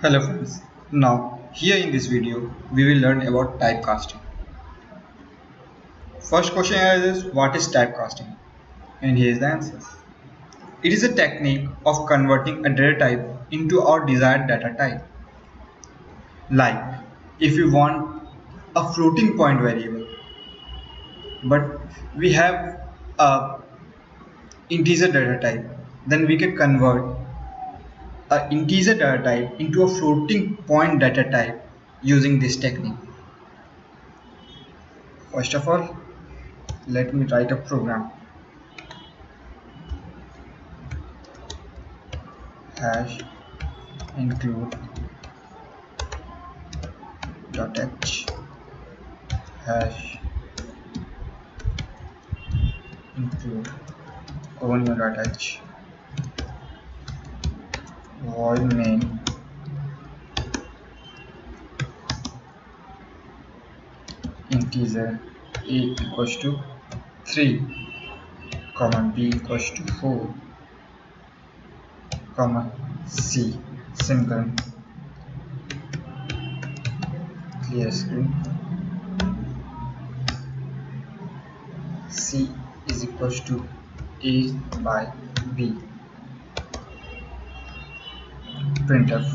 Hello friends, now here in this video we will learn about typecasting. First question is what is typecasting? And here is the answer. It is a technique of converting a data type into our desired data type. Like if we want a floating point variable but we have a integer data type, then we can convert a integer data type into a floating point data type using this technique. First of all, let me write a program. Hash include .h hash include onion.h void main integer a equals to 3 comma b equals to 4 comma c semicolon clear screen. C is equals to a by b. Printf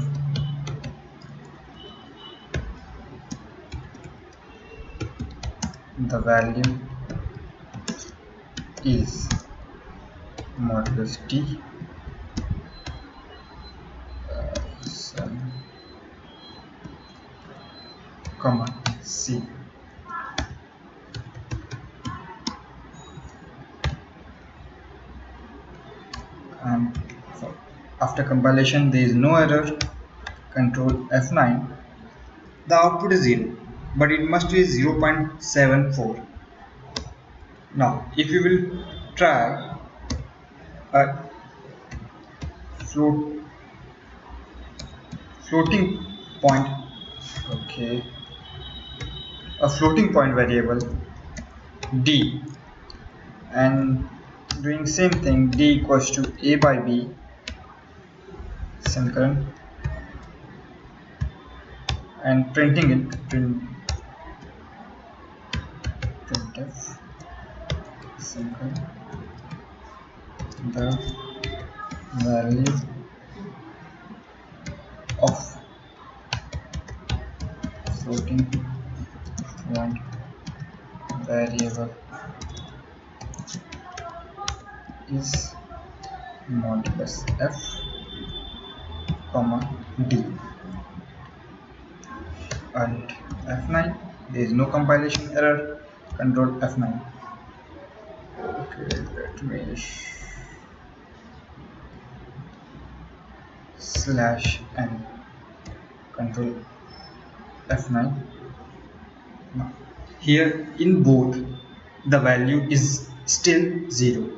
the value is modulus d comma c. And after compilation there is no error. Control F9. The output is 0, but it must be 0.74. Now if you will try a floating point, a floating point variable d, and doing same thing, d equals to a by b semicolon, and printing it, printf semicolon the value of floating point variable is modulus f comma d. And F9, there is no compilation error. Control F9. Okay, let me /n. Control F9. Now, here in both the value is still 0.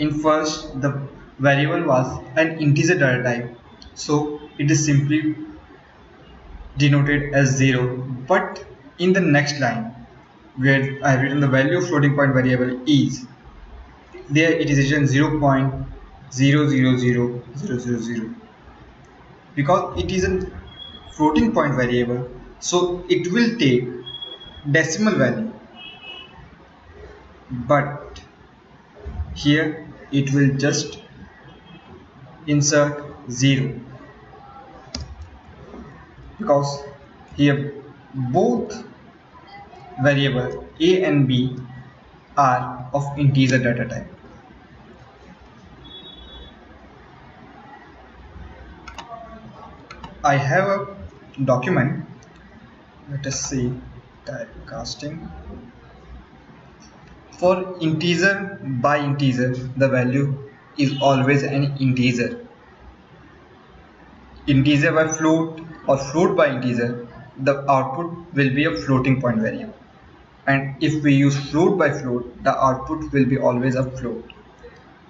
In first the variable was an integer data type, so it is simply denoted as 0, but in the next line where I have written the value of floating point variable is, there it is written 0.000000, because it is a floating point variable, so it will take decimal value, but here it will just insert 0, because here both variable a and b are of integer data type. I have a document. Let us see typecasting. For integer by integer, the value is always an integer. Integer by float or float by integer, the output will be a floating point variable. And if we use float by float, the output will be always a float.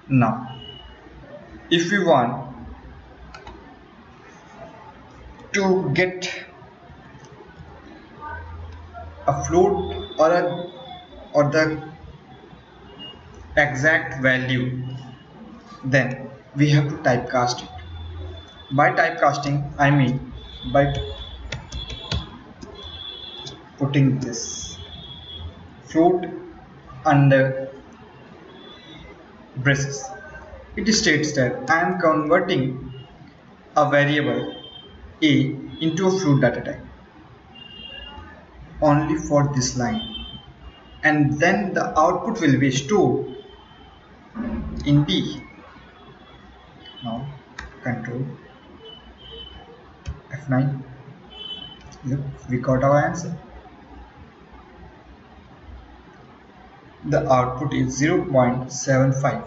Now, if we want to get a float or the exact value, then we have to typecast it. By typecasting, I mean by putting this float under braces. It states that I am converting a variable a into a float data type only for this line, and then the output will be stored in B. Now control F9. Look, we got our answer. The output is 0.75.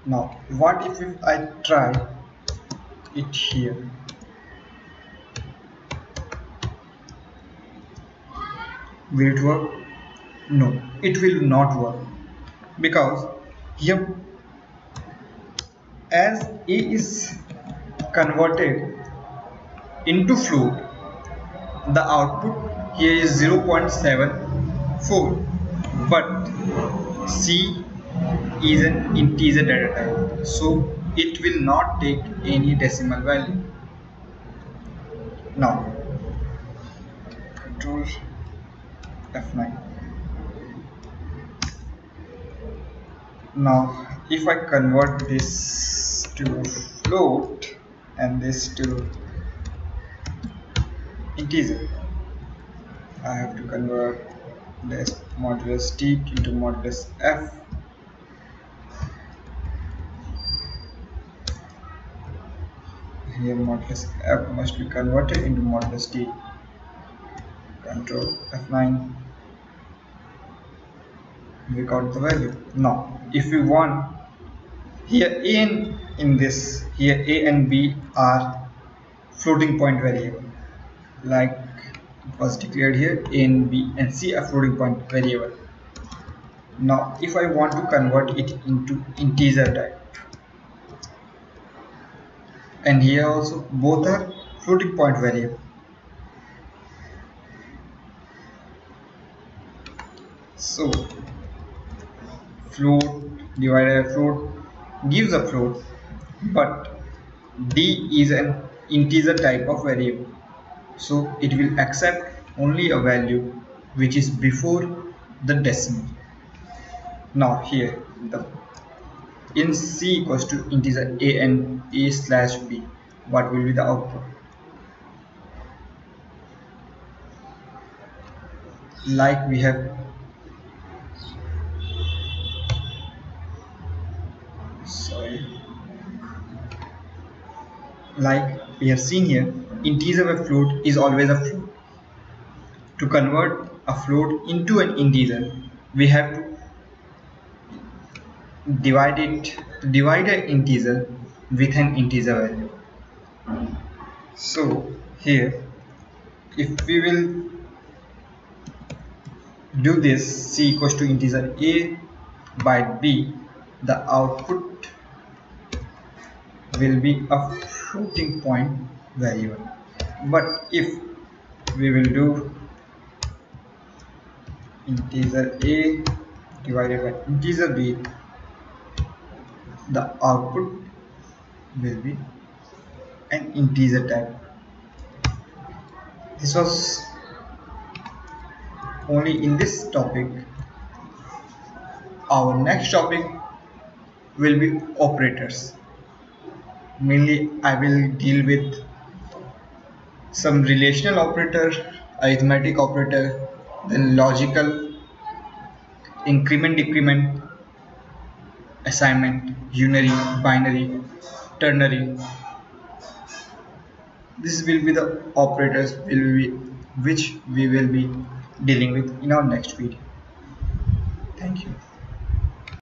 Now what if I try it here? Will it work? No, it will not work, because here as A is converted into float, the output here is 0.74, but C is an integer data type, so it will not take any decimal value. Now control F9. Now if I convert this to float and this to integer, I have to convert this modulus t into modulus f. Here modulus f must be converted into modulus t. Control F9. We got the value. Now if we want, here a and in this, here a and b are floating point variable, like it was declared here, a and b and c are floating point variable. Now if I want to convert it into integer type, and here also both are floating point variable, so float divided by float gives a float, but d is an integer type of variable, so it will accept only a value which is before the decimal. Now here the in C equals to integer a and a slash b, what will be the output? Like we have seen here, integer by float is always a float. To convert a float into an integer, we have to divide an integer with an integer value. So here if we will do this, c equals to integer a by b, the output will be a floating point variable. But if we will do integer a divided by integer b, the output will be an integer type. This was only in this topic. Our next topic will be operators. Mainly I will deal with some relational operator, arithmetic operator, then logical, increment, decrement, assignment, unary, binary, ternary. This will be the operators which we will be dealing with in our next video. Thank you.